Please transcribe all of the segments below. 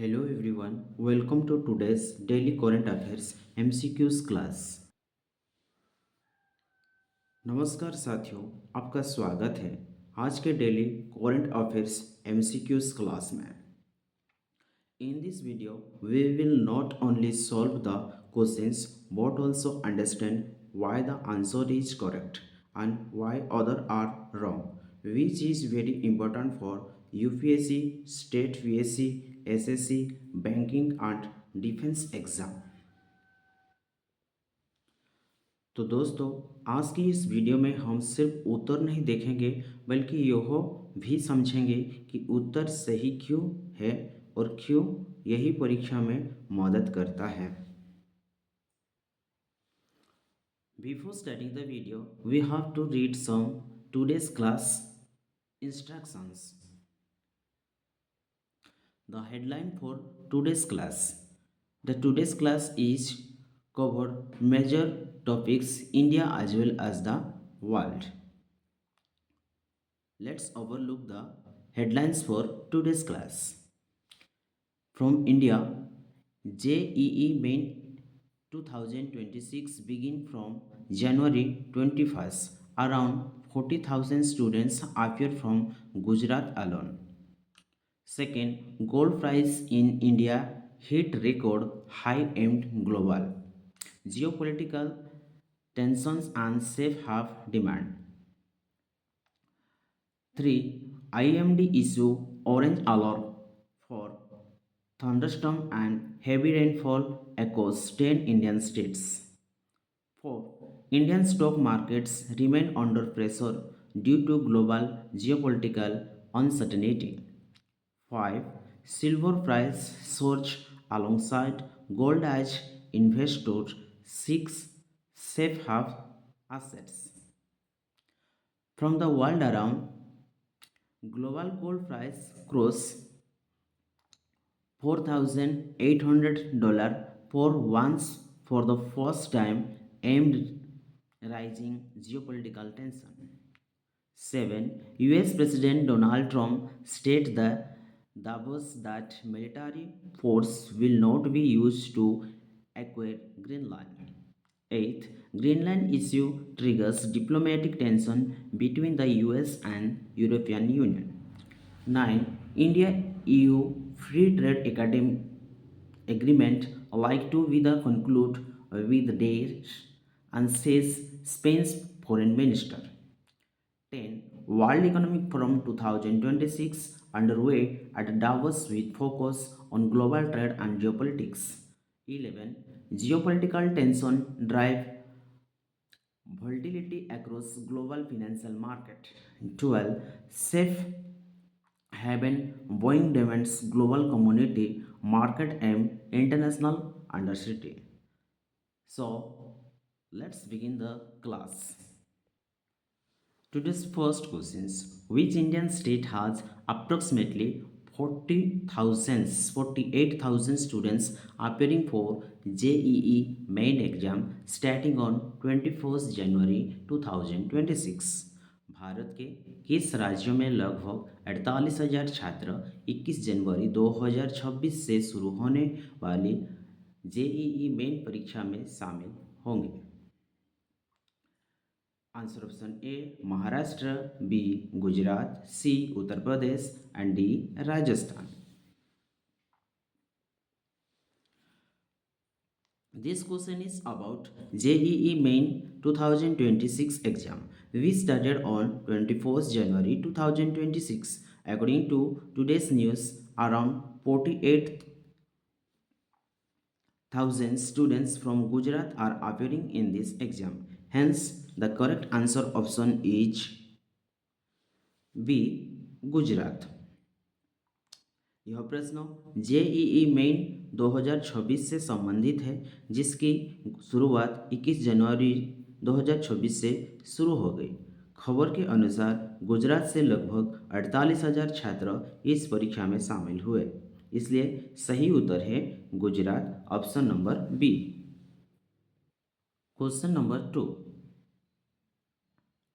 Hello everyone, welcome to today's daily current affairs MCQs class। नमस्कार साथियों, आपका स्वागत है आज के daily current affairs MCQs class में। In this video, we will not only solve the questions but also understand why the answer is correct and why other are wrong, which is very important for UPSC, State VSC, SSC, Banking and Defense exam। तो दोस्तों, आज की इस video में हम सिर्फ उत्तर नहीं देखेंगे बल्कि यह भी समझेंगे कि उत्तर सही क्यों है और क्यों यही परीक्षा में मदद करता है। Before starting the video we have to read some today's class instructions. The headline for today's class. The today's class is cover major topics India as well as the world. Let's overlook the headlines for today's class. From India, JEE Main 2026 begin from January 21st. Around 40,000 students appear from Gujarat alone. Second, gold price in India hit record high aimed global. Geopolitical tensions and safe have demand. 3. IMD issue orange alert for thunderstorm and heavy rainfall across 10 Indian states. 4. Indian stock markets remain under pressure due to global geopolitical uncertainty. 5. Silver price surge alongside gold as investors seek safe haven assets. From the world around, global gold price crossed $4,800 for once for the first time amid rising geopolitical tension. 7. US President Donald Trump stated that Davos that military force will not be used to acquire Greenland. 8. Greenland issue triggers diplomatic tension between the US and European Union. 9. India EU Free Trade Agreement like to be the conclude with dates and says Spain's foreign minister. 10. World Economic Forum 2026 underway at Davos with focus on global trade and geopolitics. 11. Geopolitical tension drive volatility across global financial market. 12. Safe haven Boeing demands global community market and international undercity. So let's begin the class. Today's first questions: which Indian state has approximately 48,000 students appearing for JEE main exam starting on 21st January 2026? Bharat के किस राज्यों में लगभग 48,000 छात्र 21 जनवरी 2026 से शुरू होने वाली जेईई मेन परीक्षा में शामिल होंगे? Answer option A Maharashtra, B Gujarat, C Uttar Pradesh and D Rajasthan. This question is about JEE Main 2026 exam, which started on 21st January 2026. According to today's news, around 48,000 students from Gujarat are appearing in this exam. Hence, the correct answer option is B Gujarat. यह प्रश्न JEE main 2026 से संबंधित है, जिसकी शुरुआत 21 जनवरी 2026 से शुरू हो गई। खबर के अनुसार गुजरात से लगभग 48,000 छात्र इस परीक्षा में शामिल हुए, इसलिए सही उत्तर है Gujarat, option number B. Question number 2।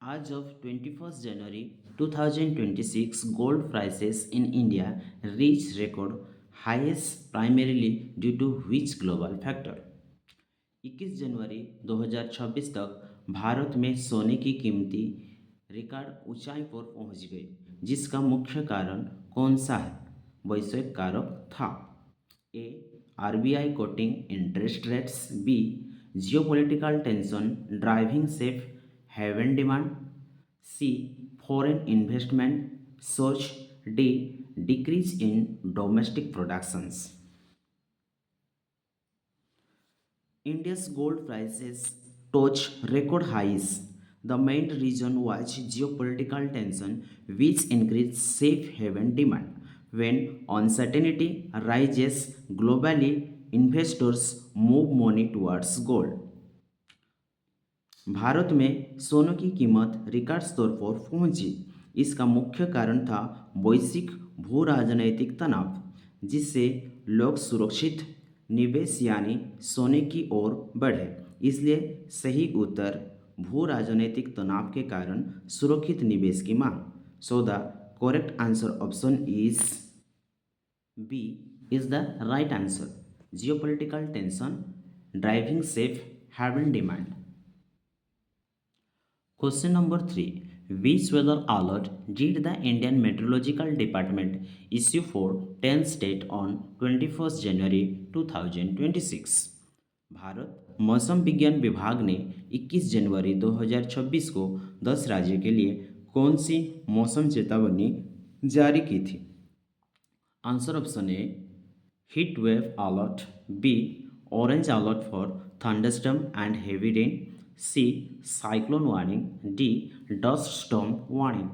As of 21st January 2026, gold prices in India reached record highest primarily due to which global factor. 21 जनवरी 2026 तक भारत में सोने की कीमतें रिकॉर्ड ऊंचाई पर पहुंच गई, जिसका मुख्य कारण कौन सा है? वैश्विक कारक था। A, RBI cutting interest rates. B, geopolitical tension driving safe haven demand. C, foreign investment search. D, decrease in domestic productions. India's gold prices touched record highs. The main reason was geopolitical tension, which increased safe haven demand. When uncertainty rises globally, investors move money towards gold. Bharat में सोने की कीमत record स्तर पर पहुंची। इसका मुख्य कारण था वैश्विक भू राजनैतिक तनाव, जिससे लोग सुरक्षित निवेश यानी सोने की ओर बढ़े। इसलिए सही उत्तर भू राजनैतिक तनाव के कारण सुरक्षित निवेश की मांग। So the correct answer option is B is the right answer. Geopolitical tension driving safe haven demand. Question number 3. Which weather alert did the Indian Meteorological Department issue for 10 states on 21st January 2026? Bharat मौसम विज्ञान विभाग ने 21 जनवरी 2026 को 10 राज्यों के लिए कौन सी मौसम चेतावनी जारी की थी? Answer option A, heat wave alert. B, orange alert for thunderstorm and heavy rain. C, cyclone warning. D, dust storm warning.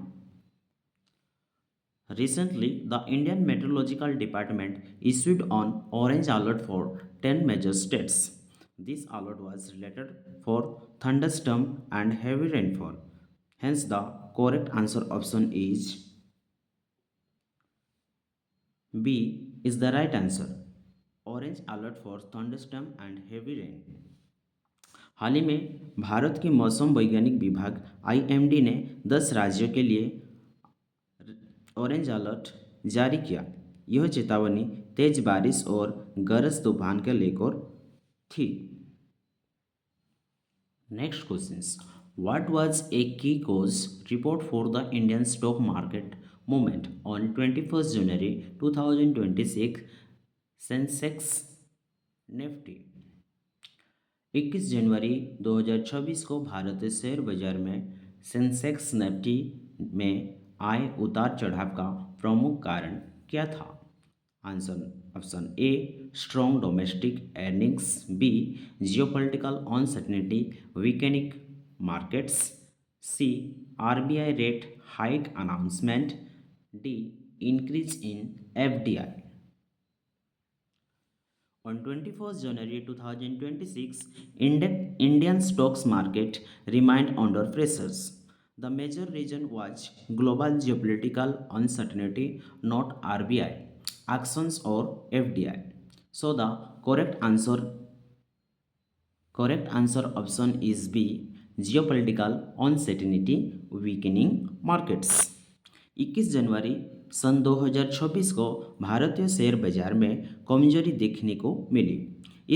Recently, the Indian Meteorological Department issued an orange alert for 10 major states. This alert was related for thunderstorm and heavy rainfall. Hence, the correct answer option is B is the right answer. Orange alert for thunderstorm and heavy rain. हाल ही में भारत के मौसम वैज्ञानिक विभाग IMD ने 10 राज्यों के लिए orange alert जारी किया। यह चेतावनी तेज बारिश और गरज तूफान के लेकर थी। Next questions, what was a key cause report for the Indian stock market movement on 21 January 2026? Sensex Nifty. 21 जनवरी 2026 को भारतीय शेयर बाजार में सेंसेक्स निफ्टी में आए उतार चढ़ाव का प्रमुख कारण क्या था? Answer option A, strong domestic earnings. B, geopolitical uncertainty weakening markets. C, RBI rate hike announcement. D, increase in FDI. On 21st January 2026, Indian stocks market remained under pressures. The major reason was global geopolitical uncertainty, not RBI actions or FDI. So the correct answer option is B, geopolitical uncertainty weakening markets. 21 जनवरी सन 2026 को भारतीय share बाजार में कमजोरी देखने को मिली।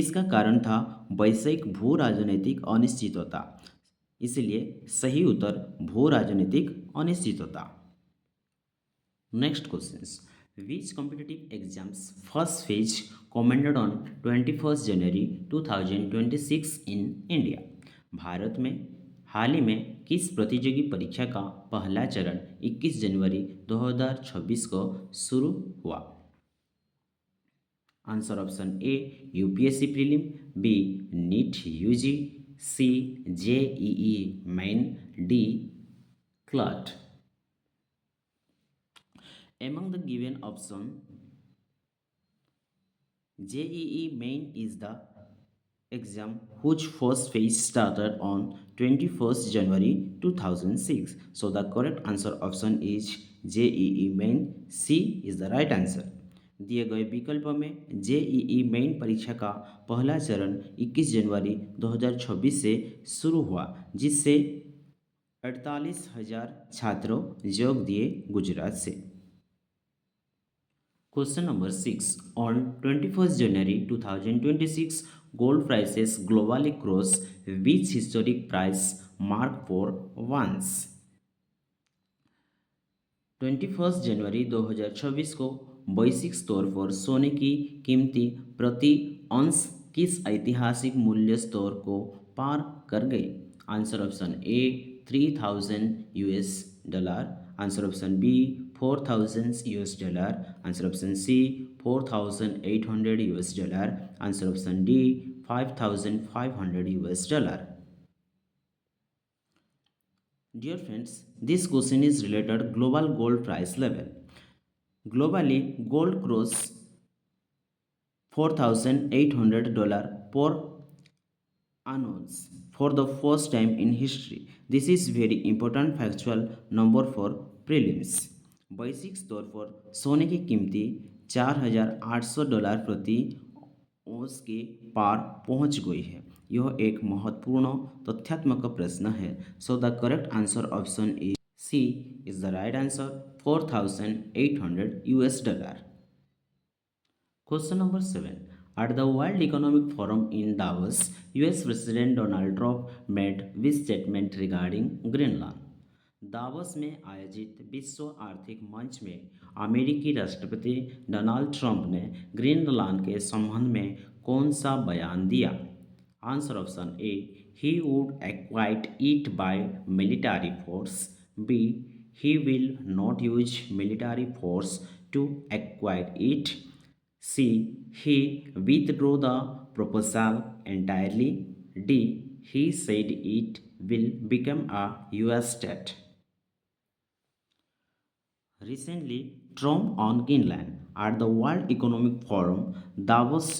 इसका कारण था वैश्विक भू राजनीतिक अनिश्चितता। इसलिए सही उत्तर भू राजनीतिक अनिश्चितता। Next questions, which competitive exams first phase commended on 21 January 2026 in India? Bharat में हाल ही में किस प्रतियोगी परीक्षा का पहला चरण 21 जनवरी 2026 को शुरू हुआ? Answer option A, UPSC prelim. B, NEET UG. C, JEE Main. D, CLAT. Among the given option, JEE main is the exam whose first phase started on 21st January 2006. So the correct answer option is JEE main. C is the right answer. दिए गए विकल्प में JEE main परीक्षा का पहला चरण 21 जनवरी 2026 से शुरू हुआ, जिससे 48,000 छात्रों योग दिए गुजरात से। Question number 6. On 21st January 2026, gold prices globally crossed which historic price mark for once? 21 जनवरी 2026 को वैश्विक स्तर पर सोने की कीमती प्रति अंश किस ऐतिहासिक मूल्य स्तर को पार कर गई? Answer option A 3000 US dollar, answer option B 4000 US dollar, answer option C 4800 US dollar, answer option D 5500 US dollar. Dear friends, this question is related global gold price level. Globally, gold crossed $4,800 per ounce for the first time in history. This is very important factual number for prelims. वैश्विक स्तर पर सोने की कीमती $4,800 प्रति ounce के पार पहुंच गई है। यह एक महत्वपूर्ण तथ्यात्मक प्रश्न है। So the correct answer option is C is the right answer 4800 US dollar. Question number 7. At the World Economic Forum in Davos, US President Donald Trump made which statement regarding Greenland? Davos में आयोजित विश्व आर्थिक मंच में अमेरिकी राष्ट्रपति Donald Trump ने Greenland के संबंध में कौन सा बयान दिया? Answer option A he would acquire it by military force, B he will not use military force to acquire it, C. He withdrew the proposal entirely. D. He said it will become a US state. Recently, Trump on Greenland at the World Economic Forum, Davos,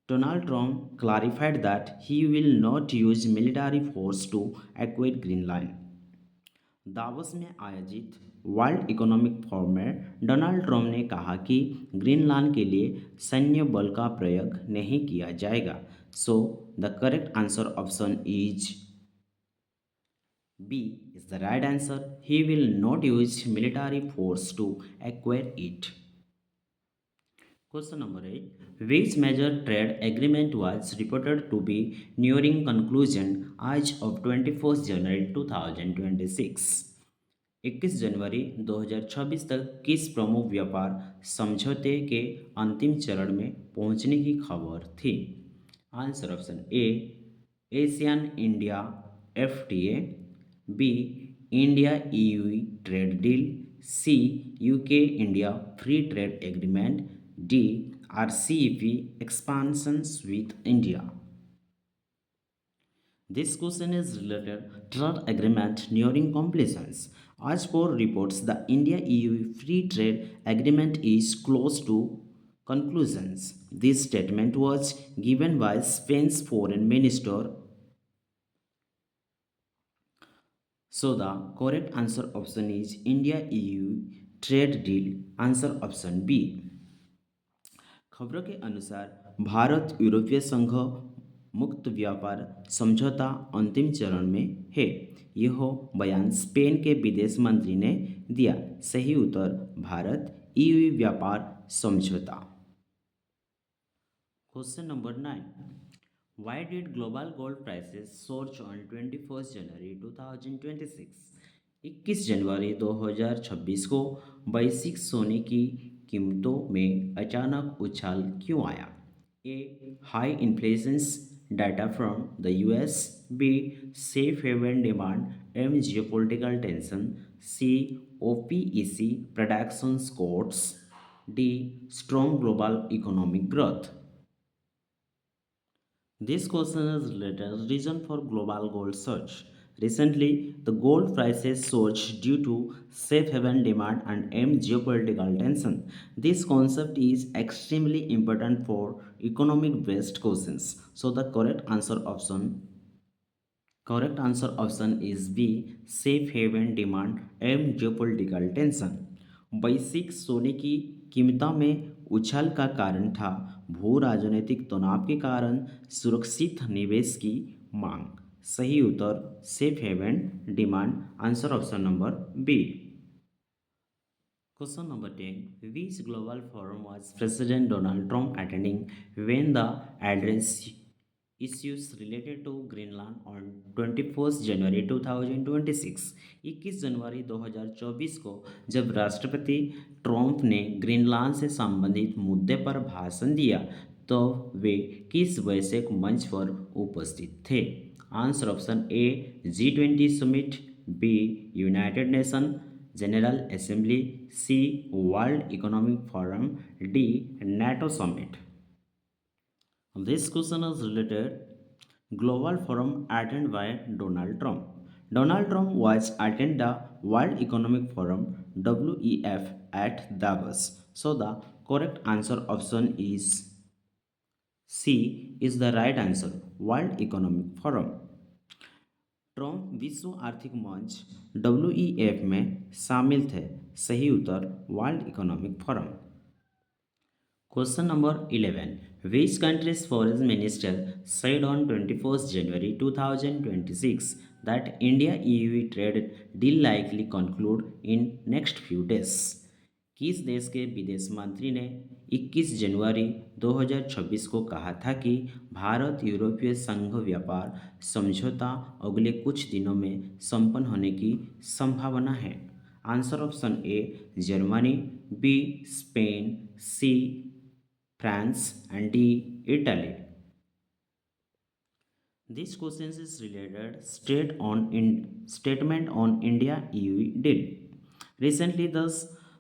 Donald Trump clarified that he will not use military force to evacuate Greenland. Davos में आयोजित world economic forum में Donald Trump ने कहा कि Greenland के लिए सैन्य बल का प्रयोग नहीं किया जाएगा। So the correct answer option is B is the right answer. He will not use military force to acquire it. Question number 8. Which major trade agreement was reported to be nearing conclusion as of 21st January 2026? 21 जनवरी 2026 तक किस प्रमुख व्यापार समझौते के अंतिम चरण में पहुंचने की खबर थी? Answer option A ASEAN India FTA, B India EU trade deal, C UK India free trade agreement, D. RCEP expansions with India. This question is related trade agreement nearing completions. As per reports, the India-EU free trade agreement is close to conclusions. This statement was given by Spain's foreign minister. So the correct answer option is India-EU trade deal. Answer option B. खबरों के अनुसार भारत यूरोपीय संघ मुक्त व्यापार समझौता अंतिम चरण में है। यह बयान स्पेन के विदेश मंत्री ने दिया। सही उत्तर भारत EU व्यापार समझौता। Question number 9. Why did global gold prices surge on 21st January 2026? 21 जनवरी 2026 को वैश्विक सोने की कीमतों में अचानक उछाल क्यों आया? A high inflations data from the US, B safe haven demand amid geopolitical tension, C OPEC production cuts, D strong global economic growth. This question is related reason for global gold surge. Recently, the gold prices surged due to safe haven demand and geopolitical tension. This concept is extremely important for economic based questions. So the correct answer option is B. Safe haven demand and geopolitical tension. वैश्विक सोने की कीमतों में उछाल का कारण था भू राजनीतिक तनाव के कारण सुरक्षित निवेश की मांग। सही उत्तर safe haven demand. Answer option number B. Question number 10. Which global forum was President Donald Trump attending when the address issues related to Greenland on 21st January 2026? 21 जनवरी 2024 को जब राष्ट्रपति ट्रंप ने ग्रीनलैंड से संबंधित मुद्दे पर भाषण दिया तो वे किस वैश्विक मंच पर उपस्थित थे? Answer option A G20 summit, B united nation general assembly, C world economic forum, D NATO summit. This question is related global forum attended by Donald Trump. Donald Trump was attend the World Economic Forum WEF at Davos. So the correct answer option is C is the right answer. World Economic Forum. Trump विश्व आर्थिक मंच WEF में शामिल थे। सही उत्तर World economic Forum. Question number 11. Which country's foreign minister said on 21st January 2026 that India-EU trade deal likely conclude in next few days? किस देश के विदेश मंत्री ने 21 जनवरी 2026 को कहा था कि भारत यूरोपीय संघ व्यापार समझौता अगले कुछ दिनों में संपन्न होने की संभावना है? Answer option A Germany, B Spain, C France, and D. Italy. This question is related statement on India EU deal. Recently, the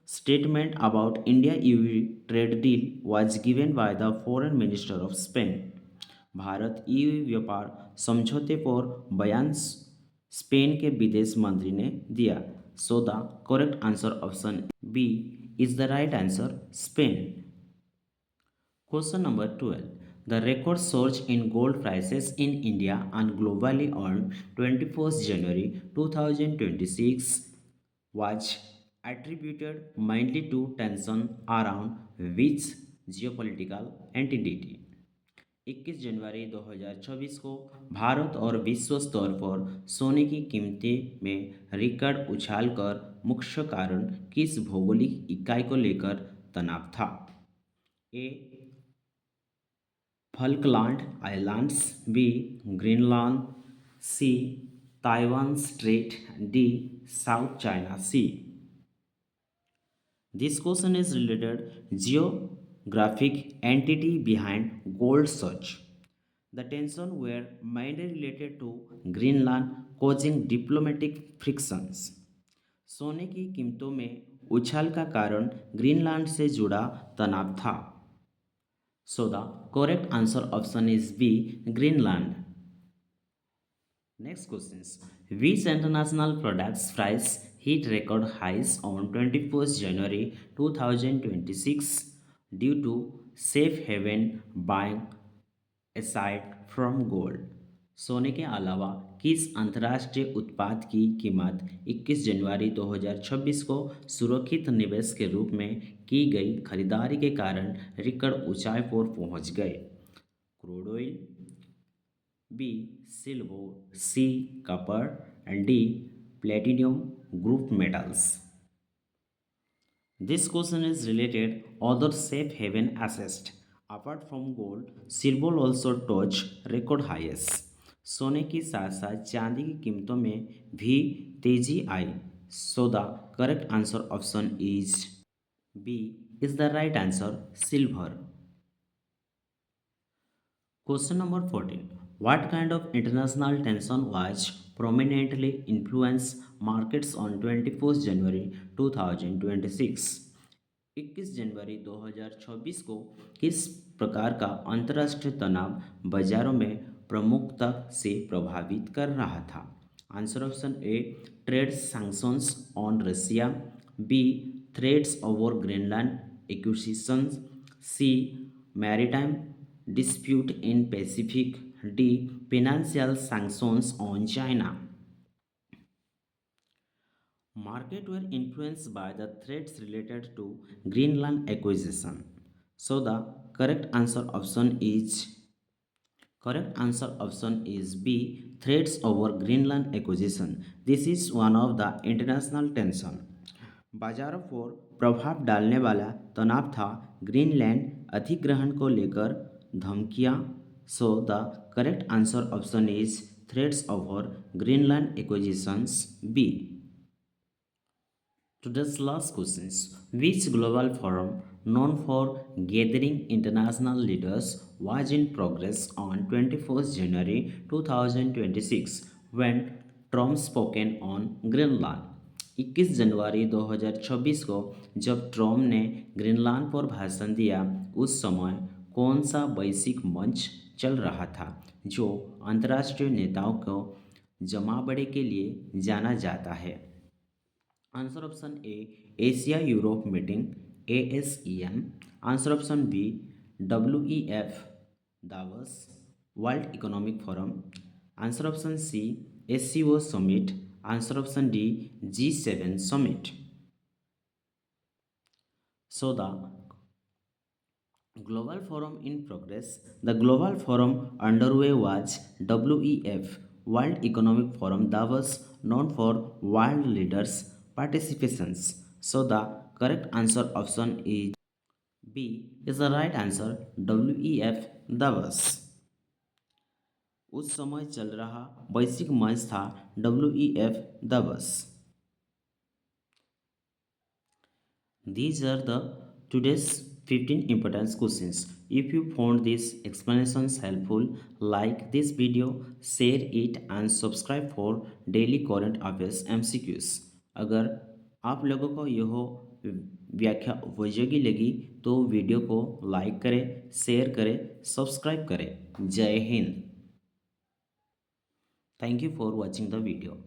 statement about India EU trade deal was given by the Foreign Minister of Spain. Bharat EU व्यापार समझौते पर बयान Spain के विदेश मंत्री ने दिया. So the correct answer option B is the right answer. Spain. Question number 12. The record surge in gold prices in India and globally on 21st January 2026 was attributed mainly to tension around which geopolitical entity? 21 जनवरी 2024 को भारत और विश्व स्तर पर सोने की कीमतें में record उछाल कर मुख्य कारण किस भौगोलिक इकाई को लेकर तनाव था? A Falkland Islands, B Greenland, C Taiwan Strait, D South China Sea. This question is related geographic entity behind gold surge. The tension were mainly related to Greenland causing diplomatic frictions. सोने की कीमतों में उछाल का कारण Greenland से जुड़ा तनाव था. So the correct answer option is B, Greenland. Next questions. Which international products price hit record highs on 21st January 2026 due to safe haven buying aside from gold? सोने के अलावा किस अंतर्राष्ट्रीय उत्पाद की कीमत 21 जनवरी 2026 को सुरक्षित निवेश के रूप में की गई खरीदारी के कारण रिकॉर्ड ऊंचाई पर पहुंच गए? Crude oil, B silver, C copper, and D platinum group metals. This question is related other safe haven assets. Apart from gold, silver also touch record highs. सोने के साथ साथ चांदी की कीमतों में भी तेजी आई. So the correct answer option is B is the right answer, silver. Question number 14. What kind of international tension was prominently influenced markets on 21st January 2026? 21 जनवरी 2026 को किस प्रकार का अंतर्राष्ट्रीय तनाव बाजारों में प्रमुखता से प्रभावित कर रहा था? Answer option A trade sanctions on Russia, B threats over Greenland acquisition, C maritime dispute in Pacific, D financial sanctions on China. Markets were influenced by the threats related to Greenland acquisition. So the correct answer option is B threats over Greenland acquisition. This is one of the international tension. बाजारों पर प्रभाव डालने वाला तनाव था Greenland अधिग्रहण को लेकर धमकियां। So the correct answer option is threats over Greenland acquisitions B. Today's last questions. Which global forum known for gathering international leaders was in progress on 21st January 2026 when Trump spoken on Greenland? 21 जनवरी 2026 को जब Trump ने Greenland पर भाषण दिया उस समय कौन सा वैश्विक मंच चल रहा था जो अंतर्राष्ट्रीय नेताओं को जमावड़े के लिए जाना जाता है? Answer option A Asia Europe meeting ASEM। Answer option B WEF Davos World economic Forum. Answer option C SCO summit. Answer option D G7 summit. So the global forum in progress. The global forum underway was WEF World Economic Forum Davos, known for world leaders participations. So the correct answer option is B is the right answer WEF Davos। उस समय चल रहा वैश्विक मंच था WEF Davos। These are the today's 15 important questions. If you found these explanations helpful, like this video, share it and subscribe for daily current affairs MCQs। अगर आप लोगों को यह व्याख्या उपयोगी लगी तो वीडियो को लाइक करें, शेयर करें, सब्सक्राइब करें। जय Hind. Thank you for watching the video.